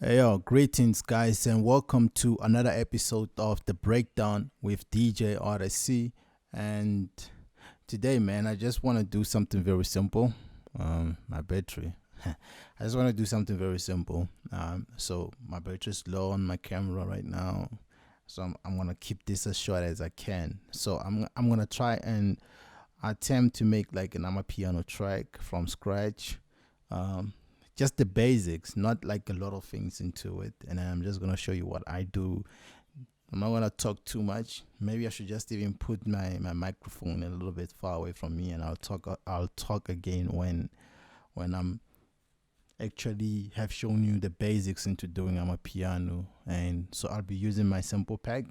Hey, yo, greetings, guys, and welcome to another episode of The Breakdown with DJ Odyccy. And today, man, I just want to do something very simple. My battery. I just want to do something very simple. So my battery's low on my camera right now. So I'm gonna keep this as short as I can. So I'm gonna try and attempt to make like an Amapiano track from scratch. Um, just the basics, not like a lot of things into it. And then I'm just gonna show you what I do. I'm not gonna talk too much. Maybe I should just even put my microphone a little bit far away from me, and I'll talk again when I'm actually have shown you the basics into doing Amapiano. And so I'll be using my sample pack,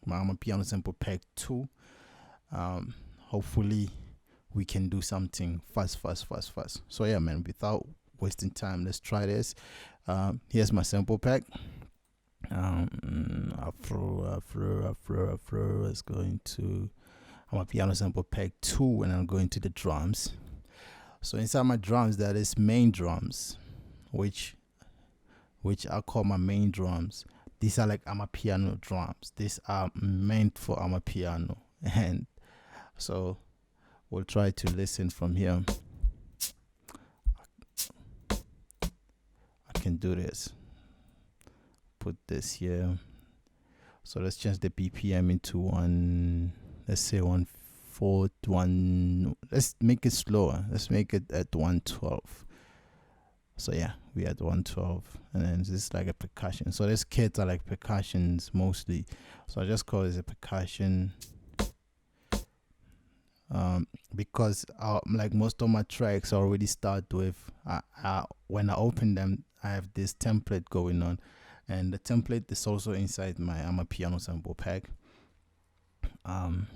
my Amapiano sample pack 2. Hopefully we can do something fast. So yeah, man, without wasting time, let's try this. Here's my sample pack. Afro is going to Amapiano sample pack 2, and I'm going to the drums. So inside my drums, that is main drums, which I call my main drums. These are like Amapiano drums. These are meant for Amapiano, and so we'll try to listen from here. I can do this. Put this here. So let's change the BPM into one. Let's say 141. Let's make it slower. Let's make it at 112. So yeah, we at 112, and then this is like a percussion. So these kits are like percussions mostly. So I just call this a percussion. Because like most of my tracks already start with when I open them, I have this template going on, and the template is also inside my Amapiano sample pack.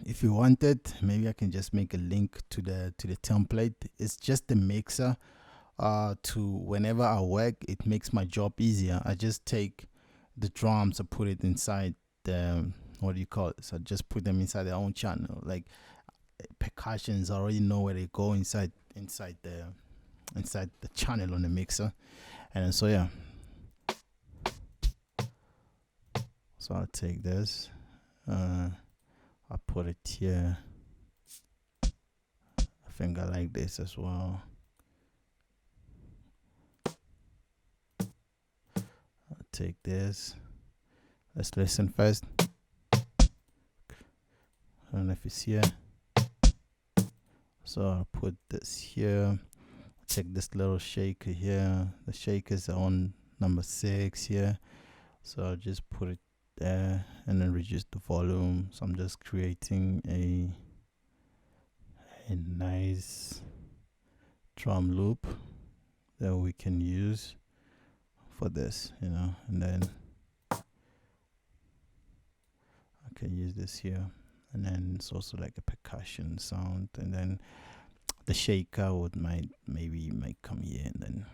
If you want it, maybe I can just make a link to the template. It's just the mixer. To whenever I work, it makes my job easier. I just take the drums and put it inside the what do you call it? So I just put them inside their own channel. Like percussions, I already know where they go inside the channel on the mixer. And so yeah, so I'll take this, I'll put it here. I think I like this as well. I'll take this. Let's listen first. I don't know if it's here. So I'll put this here. Take this little shaker here. The shaker's on number 6 here. So I'll just put it there and then reduce the volume. So I'm just creating a nice drum loop that we can use for this, and then I can use this here. And then it's also like a percussion sound, and then the shaker might come here, and then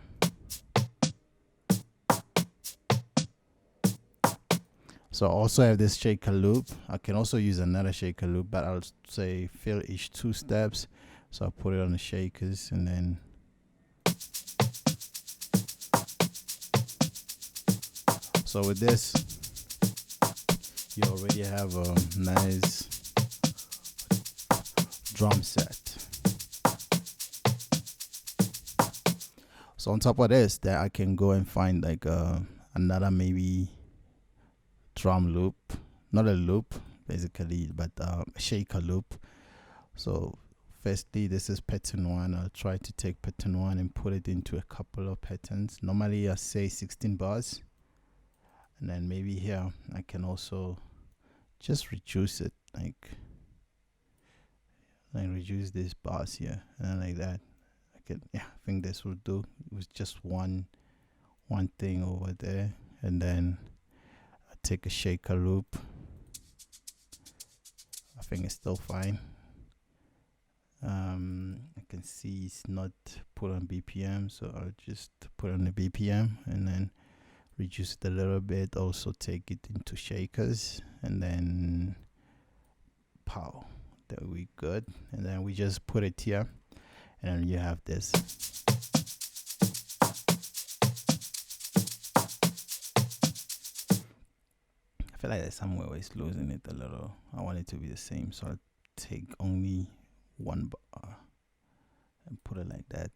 so I also have this shaker loop. I can also use another shaker loop, but I'll say fill each 2 steps. So I'll put it on the shakers, and then so with this you already have a nice drum set. So on top of this, that I can go and find like another maybe drum loop, not a loop basically, but a shaker loop. So firstly, this is pattern 1. I'll try to take pattern 1 and put it into a couple of patterns. Normally I say 16 bars, and then maybe here I can also just reduce it, like reduce these bars here, and like that. I think this will do. It was just one thing over there, and then I take a shaker loop. I think it's still fine. I can see it's not put on BPM, so I'll just put on the BPM and then reduce it a little bit. Also take it into shakers, and then pow. There we good. And then we just put it here, and then you have this. feel like there's somewhere where it's losing it a little. I want it to be the same, so I'll take only one bar and put it like that.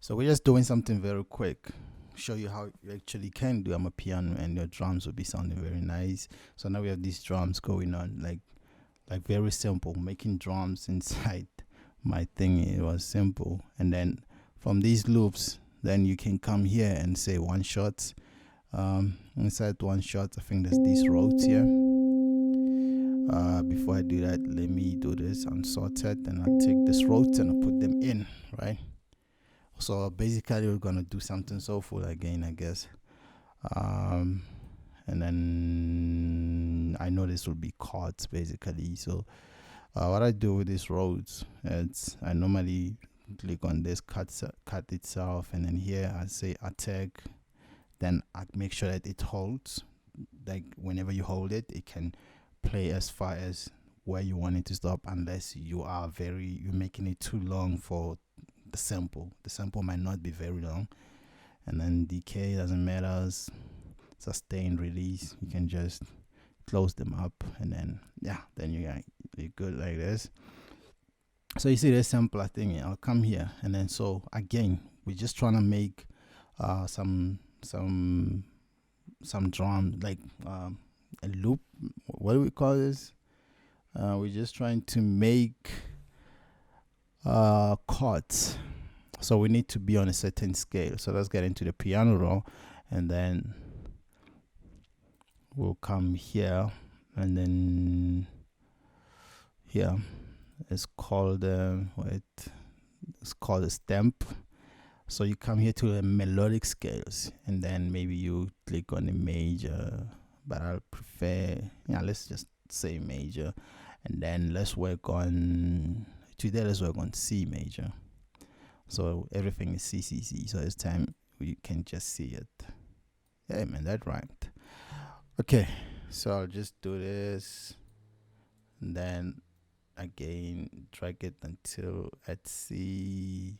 So we're just doing something very quick. Show you how you actually can do Amapiano and your drums will be sounding very nice. So now we have these drums going on, like very simple. Making drums inside my thing, it was simple. And then from these loops, then you can come here and say one shot. Inside one shot, I think there's these roads here. Before I do that, let me do this unsorted, and I'll take this roads and I'll put them in, right? So basically we're gonna do something soulful again, I guess. And then I know this will be chords basically. So what I do with these roads, it's I normally click on this cut itself, and then here I say attack. Then I make sure that it holds. Like whenever you hold it, it can play as far as where you want it to stop, unless you're making it too long for the sample. The sample might not be very long. And then decay doesn't matter. Sustain, release, you can just close them up, and then then you're good like this. So you see this sampler thing. I'll come here, and then so again we're just trying to make some drum, like a loop. What do we call this? We're just trying to make chords. So we need to be on a certain scale. So let's get into the piano roll, and then we'll come here, and then here it's called it's called a stamp. So you come here to the melodic scales, and then maybe you click on the major, but I'll prefer, let's just say major. And then let's work on C major. So everything is C, C, C. So this time we can just see it. Yeah, man, that rhymed. Okay, so I'll just do this, and then again drag it until at C,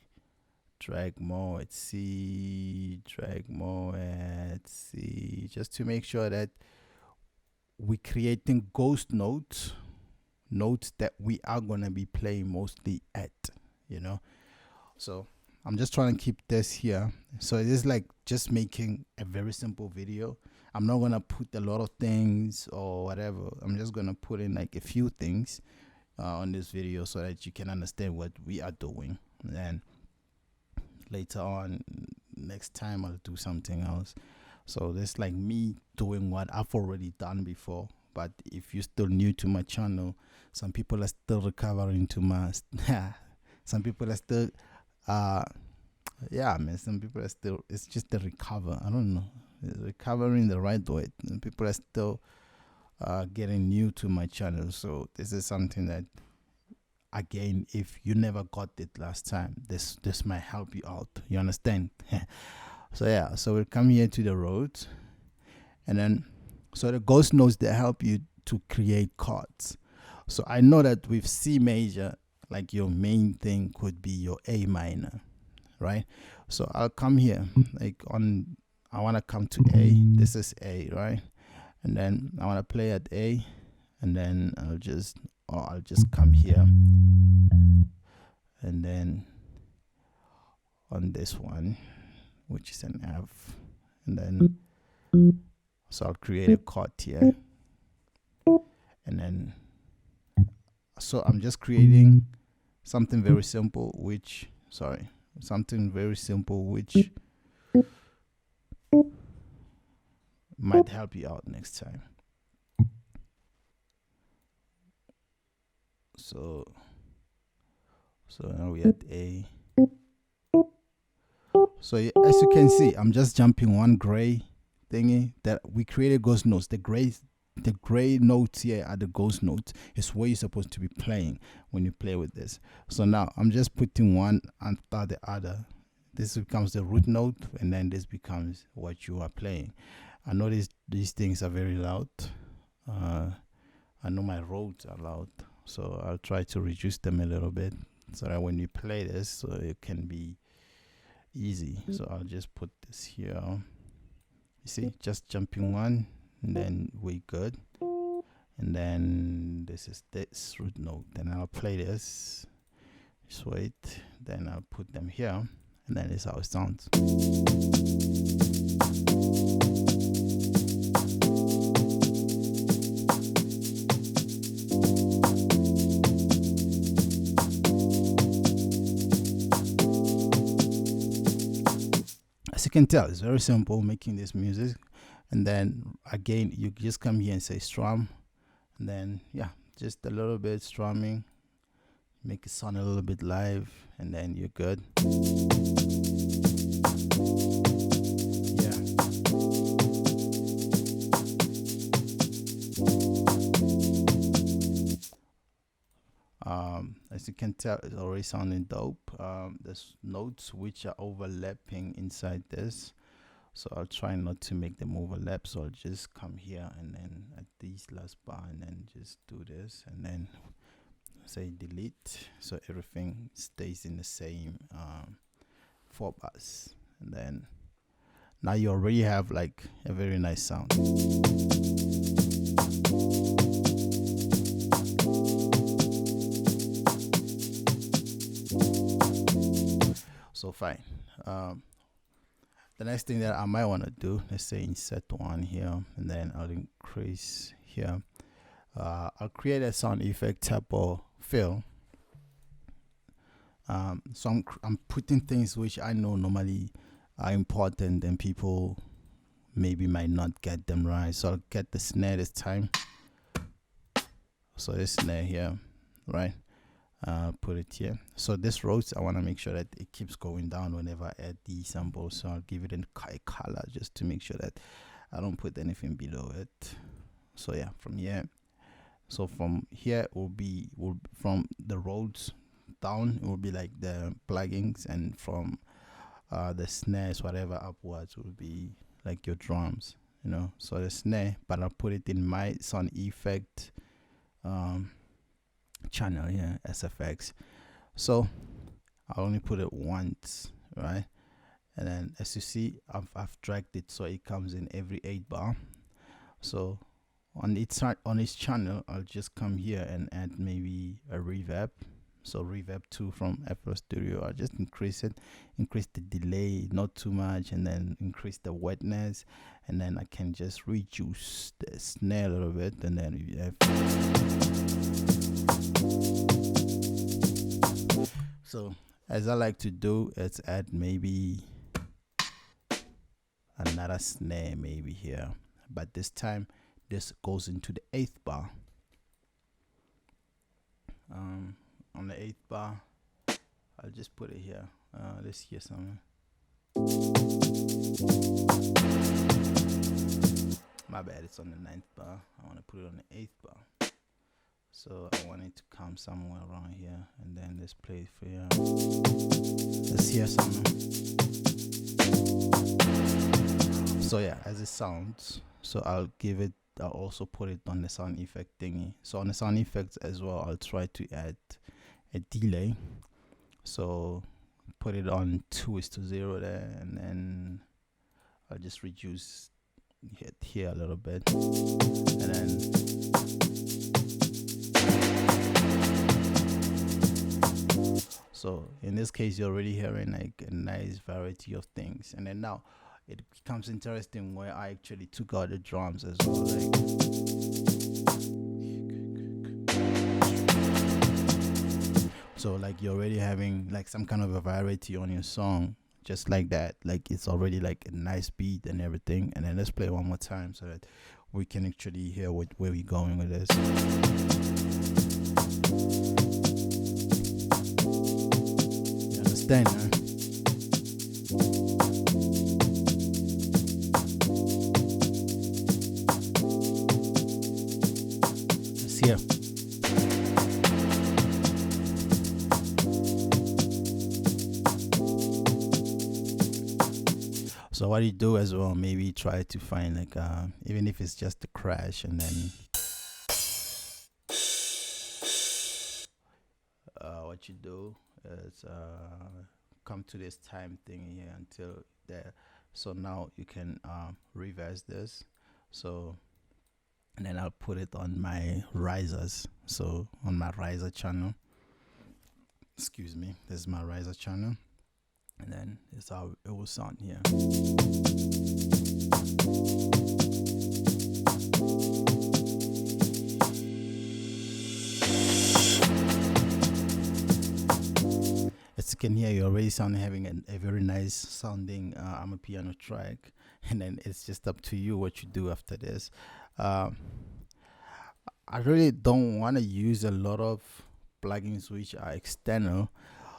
drag more at C, drag more at C, just to make sure that we're creating ghost notes that we are gonna be playing mostly at, So I'm just trying to keep this here. So it is like just making a very simple video. I'm not gonna put a lot of things or whatever. I'm just gonna put in like a few things on this video so that you can understand what we are doing. And later on, next time I'll do something else. So this like me doing what I've already done before. But if you're still new to my channel, some people are still recovering to my some people are still some people are still, it's just the recover. I don't know, it's recovering the right way, and people are still getting new to my channel. So this is something that, again, if you never got it last time, this might help you out, you understand? So we'll come here to the roads, and then so the ghost notes, they help you to create chords. So I know that with C major, like your main thing could be your A minor, right? So I'll come here, like I want to come to A. This is A, right? And then I want to play at A, and then I'll just come here, and then on this one, which is an F, and then so I'll create a chord here, and then so I'm just creating something very simple, which might help you out next time. So now we're at A. So as you can see, I'm just jumping one gray thingy that we created ghost notes. The gray notes here are the ghost notes. It's where you're supposed to be playing when you play with this. So now I'm just putting one after the other. This becomes the root note, and then this becomes what you are playing. I know these things are very loud. I know my roads are loud, so I'll try to reduce them a little bit so that when you play this, so it can be easy. So I'll just put this here. You see, just jumping one, and then we good. And then this is this root note. Then I'll play this. Just wait. Then I'll put them here, and then this is how it sounds. As you can tell, it's very simple making this music. And then again, you just come here and say strum, and then yeah, just a little bit strumming, make it sound a little bit live, and then you're good. Yeah. As you can tell, it's already sounding dope. There's notes which are overlapping inside this, so I'll try not to make them overlap. So I'll just come here and then at this last bar, and then just do this, and then say delete, so everything stays in the same 4 bars. And then now you already have like a very nice sound. So fine. The next thing that I might want to do, let's say insert 1 here, and then I'll increase here. I'll create a sound effect type of fill. So I'm putting things which I know normally are important and people maybe might not get them right. So I'll get the snare this time. So this snare here, right? Put it here. So this rose, I want to make sure that it keeps going down whenever I add the sample. So I'll give it a color just to make sure that I don't put anything below it. So yeah, from here. So from here will be from the roads down, it will be like the plugins, and from the snares, whatever upwards, will be like your drums, you know. So the snare, but I'll put it in my sound effect channel here, SFX. So I'll only put it once, right? And then as you see, I've dragged it so it comes in every 8 bar. So on its channel, I'll just come here and add maybe a reverb. So reverb 2 from FL Studio. I'll just increase it, increase the delay, not too much, and then increase the wetness, and then I can just reduce the snare a little bit, and then you have. So as I like to do, let's add maybe another snare maybe here, but this time this goes into the 8th bar. On the 8th bar, I'll just put it here. Let's hear something. My bad, it's on the 9th bar. I want to put it on the 8th bar. So I want it to come somewhere around here, and then let's play it for you. Let's hear something. So yeah, as it sounds. So I'll also put it on the sound effect thingy. So on the sound effects as well, I'll try to add a delay. So put it on 2:0 there, and then I'll just reduce it here a little bit, and then so in this case you're already hearing like a nice variety of things. And then now it becomes interesting where I actually took out the drums as well, like so like you're already having like some kind of a variety on your song, just like that. Like it's already like a nice beat and everything. And then let's play one more time so that we can actually hear where we're going with this. You understand, huh? Let's hear. So what you do as well, maybe try to find like even if it's just a crash, and then what you do is come to this time thing here until there. So now you can reverse this. So and then I'll put it on my risers. So on my riser channel, excuse me, this is my riser channel, and then it's how it will sound here. As you can hear, you're already having a very nice sounding Amapiano track, and then it's just up to you what you do after this. I really don't want to use a lot of plugins which are external,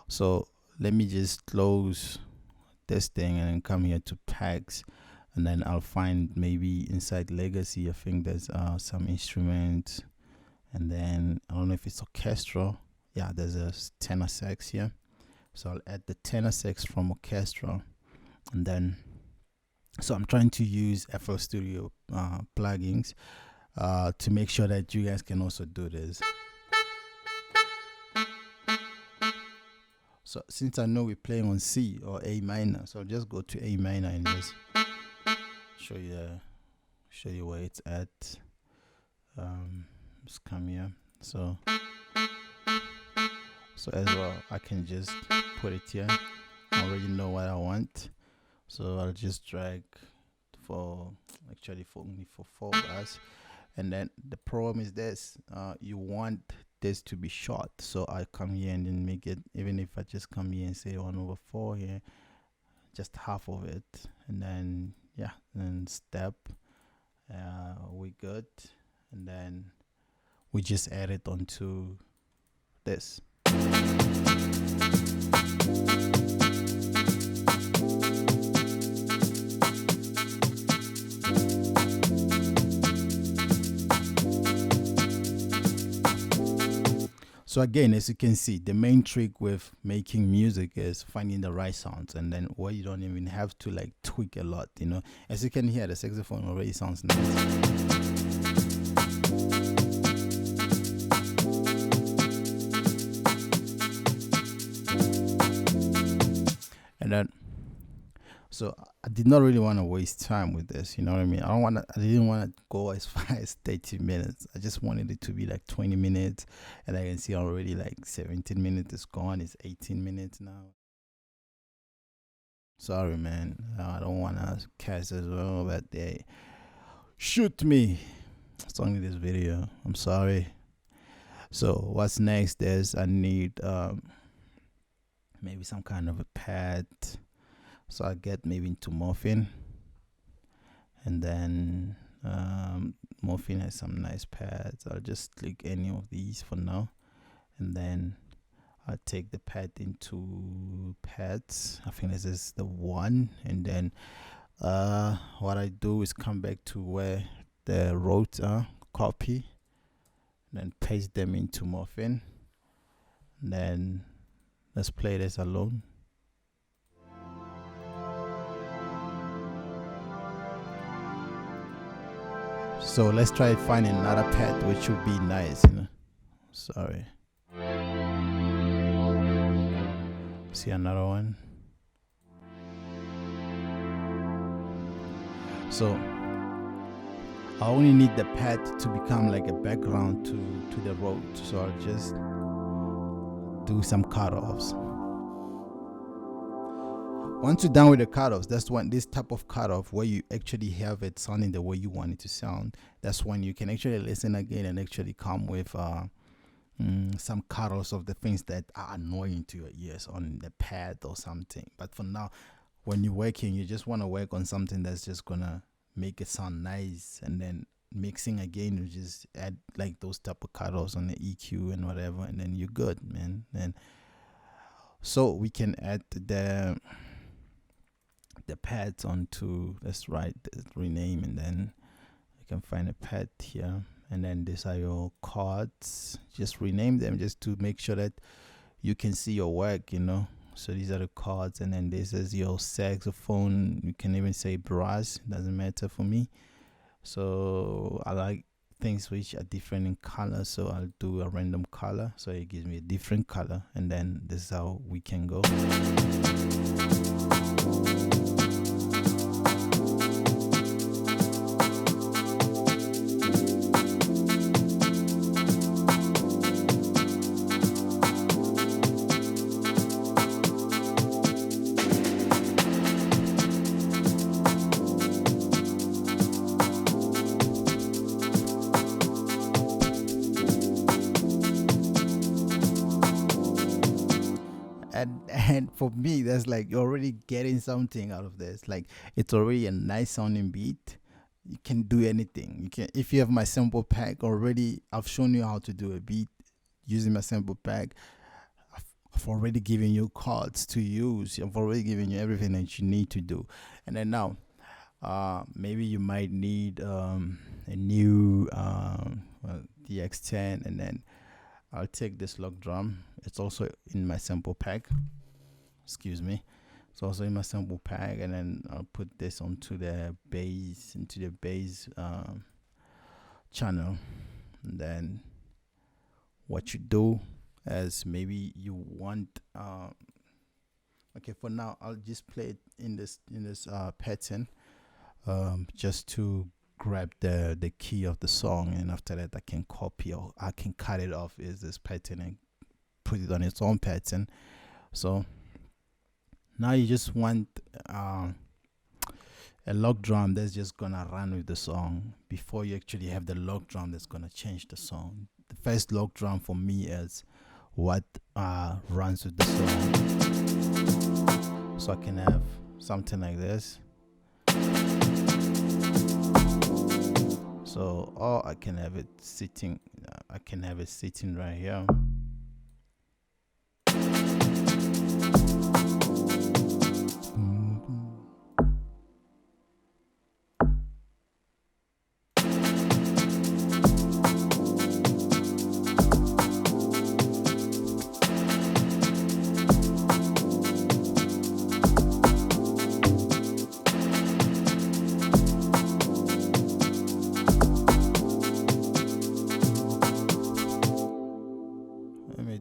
so let me just close this thing and then come here to packs, and then I'll find maybe inside Legacy I think there's some instruments, and then I don't know if it's orchestral. Yeah, there's a tenor sax here, so I'll add the tenor sax from orchestra. And then so I'm trying to use FL Studio plugins to make sure that you guys can also do this. So since I know we're playing on C or A minor, so I'll just go to A minor and just show you where it's at. Just come here. So as well, I can just put it here. I already know what I want, so I'll just drag for only for 4 bars. And then the problem is this: you want this to be short, so I come here and then make it, even if I just come here and say 1/4 here, just half of it, and then yeah, and step, we good, and then we just add it onto this. So again, as you can see, the main trick with making music is finding the right sounds, and then where you don't even have to like tweak a lot, you know. As you can hear, the saxophone already sounds nice. And then, so I did not really want to waste time with this, you know what I mean? I didn't want to go as far as 30 minutes. I just wanted it to be like 20 minutes, and I can see already like 17 minutes is gone. It's 18 minutes now. Sorry, man. I don't want to cast as well, but they shoot me. It's only this video. I'm sorry. So what's next is I need maybe some kind of a pad. So I get maybe into Morphine, and then Morphine has some nice pads. I'll just click any of these for now, and then I'll take the pad into pads. I think this is the one, and then what I do is come back to where the roads are, copy, and then paste them into Morphine, and then let's play this alone. So let's try finding another pad which would be nice, you know. Sorry. See another one. So I only need the pad to become like a background to the road. So I'll just do some cutoffs. Once you're done with the cutoffs, that's when this type of cutoff where you actually have it sounding the way you want it to sound. That's when you can actually listen again and actually come with some cutoffs of the things that are annoying to your ears on the pad or something. But for now, when you're working, you just want to work on something that's just gonna make it sound nice, and then mixing again, you just add like those type of cutoffs on the EQ and whatever, and then you're good, man. And so we can add the pads onto, let's write rename, and then you can find a pad here, and then these are your chords. Just rename them just to make sure that you can see your work, you know. So these are the chords, and then this is your saxophone. You can even say brass, doesn't matter for me. So I like things which are different in color, so I'll do a random color so it gives me a different color, and then this is how we can go. And for me, that's like you're already getting something out of this. Like, it's already a nice sounding beat. You can do anything. You can, if you have my sample pack already, I've shown you how to do a beat using my sample pack. I've already given you chords to use. I've already given you everything that you need to do. And then now, maybe you might need a new DX10, and then I'll take this log drum. It's also in my sample pack. Excuse me. It's also in my sample pack, and then I'll put this onto the bass, channel. And then what you do is, maybe you want okay, for now I'll just play it in this pattern, just to grab the key of the song, and after that I can copy, or I can cut it off is this pattern and put it on its own pattern. So now you just want a log drum that's just gonna run with the song, before you actually have the log drum that's gonna change the song. The first log drum for me is what runs with the song, so I can have something like this. So, or I can have it sitting. I can have it sitting right here.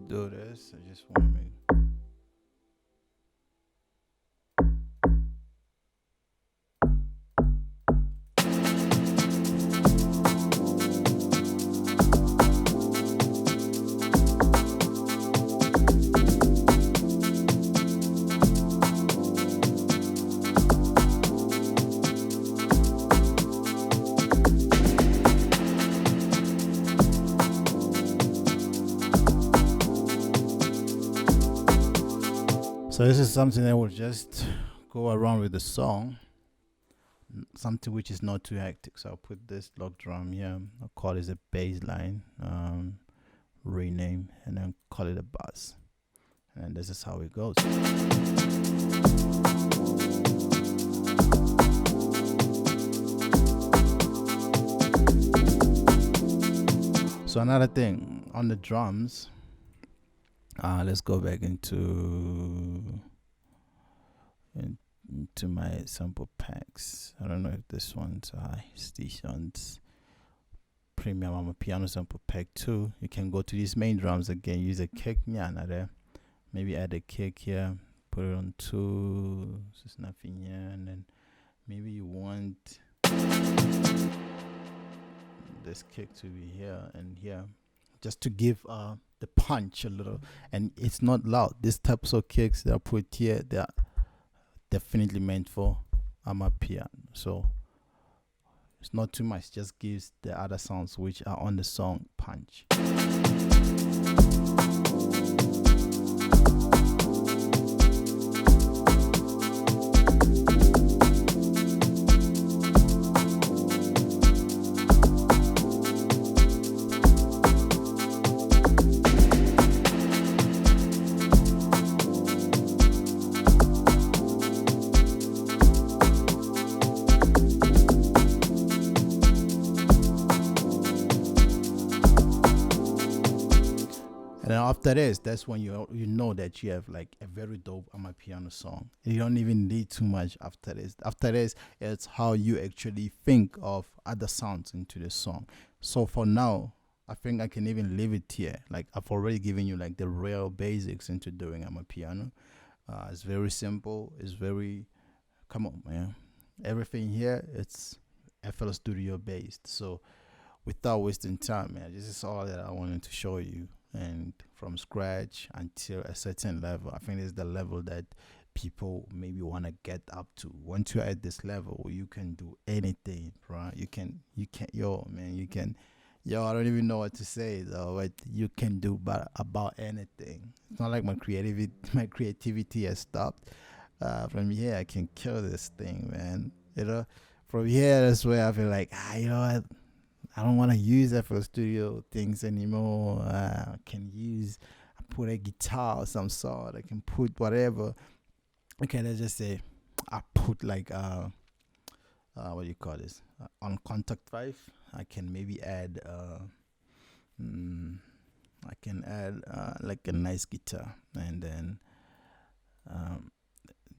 Do this. I just want to make. So this is something that will just go around with the song, something which is not too hectic. So I'll put this log drum here. I'll call it a bass line, rename, and then call it a bass. And this is how it goes. So another thing on the drums, let's go back into my sample packs. I don't know if this one's these ones. Premium Amapiano sample pack 2. You can go to these main drums again, use a kick, there. Maybe add a kick here, put it on 2. There's nothing here, and then maybe you want this kick to be here and here, just to give the punch a little. And it's not loud. These types of kicks that are put here, they are definitely meant for Amapiano. So it's not too much, just gives the other sounds which are on the song punch. And then after this, that's when you know that you have like a very dope Amapiano song. You don't even need too much after this. After this, it's how you actually think of other sounds into the song. So for now, I think I can even leave it here. Like I've already given you like the real basics into doing Amapiano. It's very simple. It's very, come on, man. Everything here, it's FL Studio based. So without wasting time, man, this is all that I wanted to show you. And from scratch until a certain level, I think this is the level that people maybe want to get up to. Once you're at this level, you can do anything, right? Yo, man, you can, yo, I don't even know what to say though, but you can do about anything. It's not like my creativity has stopped. From here, I can kill this thing, man. You know, from here, that's where I feel like, you know what? I don't want to use FL Studio things anymore. I can put a guitar of some sort. I can put whatever. Okay, let's just say I put like, what do you call this? On contact 5, I can maybe add, like a nice guitar. And then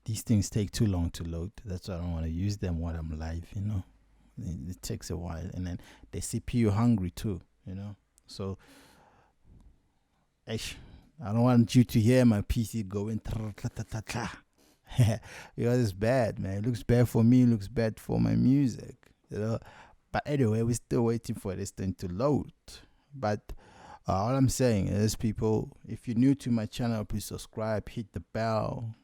these things take too long to load. That's why I don't want to use them while I'm live, you know. It takes a while, and then the CPU hungry too, you know. So, I don't want you to hear my PC going because it's bad, man. It looks bad for me. It looks bad for my music, you know. But anyway, we're still waiting for this thing to load. But all I'm saying is, people, if you're new to my channel, please subscribe, hit the bell,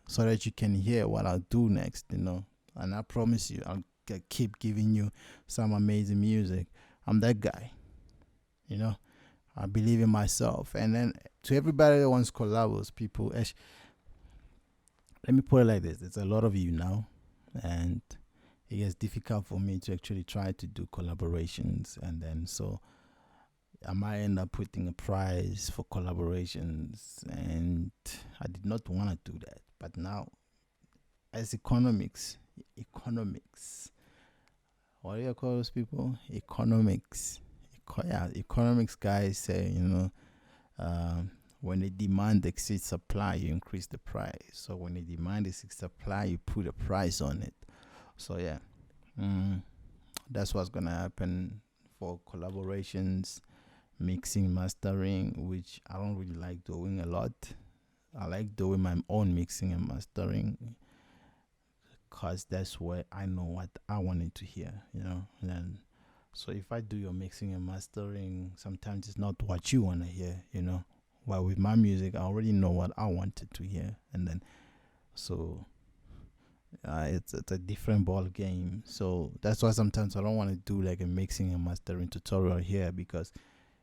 so that you can hear what I'll do next, you know. And I promise you, I'll keep giving you some amazing music. I'm that guy, you know. I believe in myself. And then to everybody that wants collabs, people, let me put it like this: there's a lot of you now, and it gets difficult for me to actually try to do collaborations. And then so I might end up putting a prize for collaborations, and I did not want to do that. But now, as economics, what do you call those people? Economics. Economics guys say, you know, when the demand exceeds supply, you increase the price. So when the demand exceeds supply, you put a price on it. So yeah, that's what's gonna happen for collaborations, mixing, mastering, which I don't really like doing a lot. I like doing my own mixing and mastering, because that's where I know what I wanted to hear, you know. And so if I do your mixing and mastering, sometimes it's not what you want to hear, you know. While with my music, I already know what I wanted to hear, and then so it's a different ball game. So that's why sometimes I don't want to do like a mixing and mastering tutorial here, because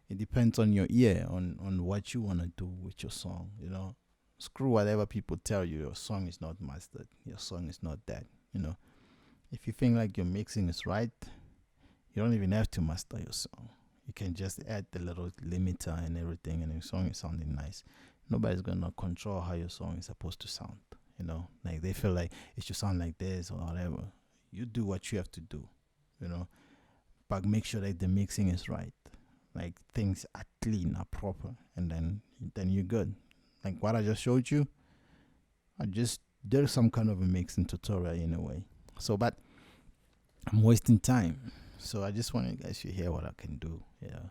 it depends on your ear, on what you want to do with your song, you know. Screw whatever people tell you. Your song is not mastered. Your song is not that, you know. If you think like your mixing is right, you don't even have to master your song. You can just add the little limiter and everything, and your song is sounding nice. Nobody's gonna control how your song is supposed to sound, you know. Like they feel like it should sound like this or whatever. You do what you have to do, you know. But make sure that the mixing is right. Like things are clean, are proper, and then you're good. Like what I just showed you, I just did some kind of a mixing tutorial in a way. So, but I'm wasting time. So I just want you guys to hear what I can do. Yeah.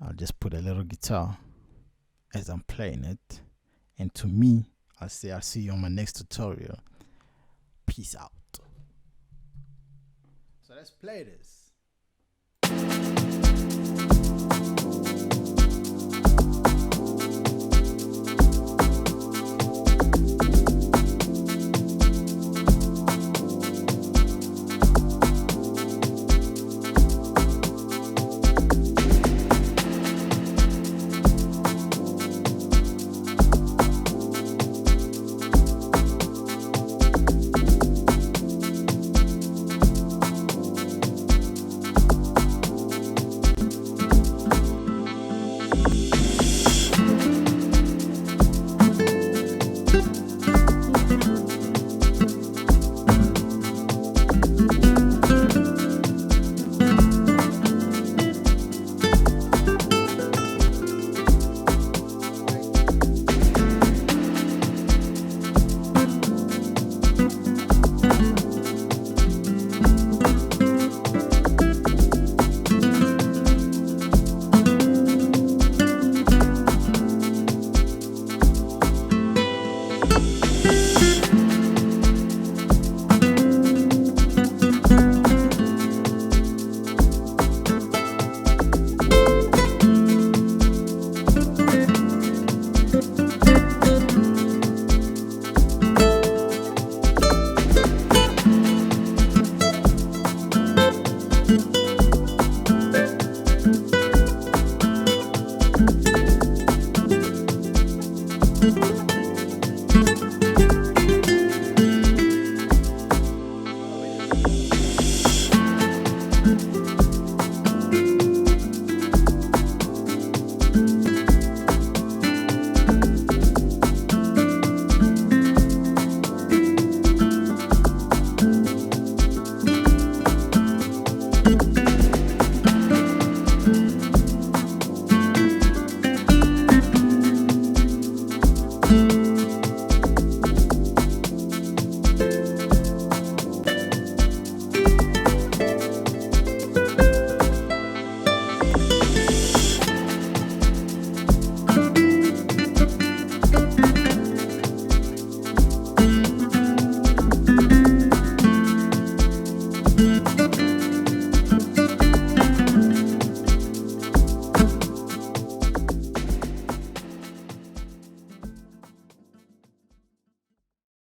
I'll just put a little guitar as I'm playing it. And to me, I'll say I'll see you on my next tutorial. Peace out. So let's play this.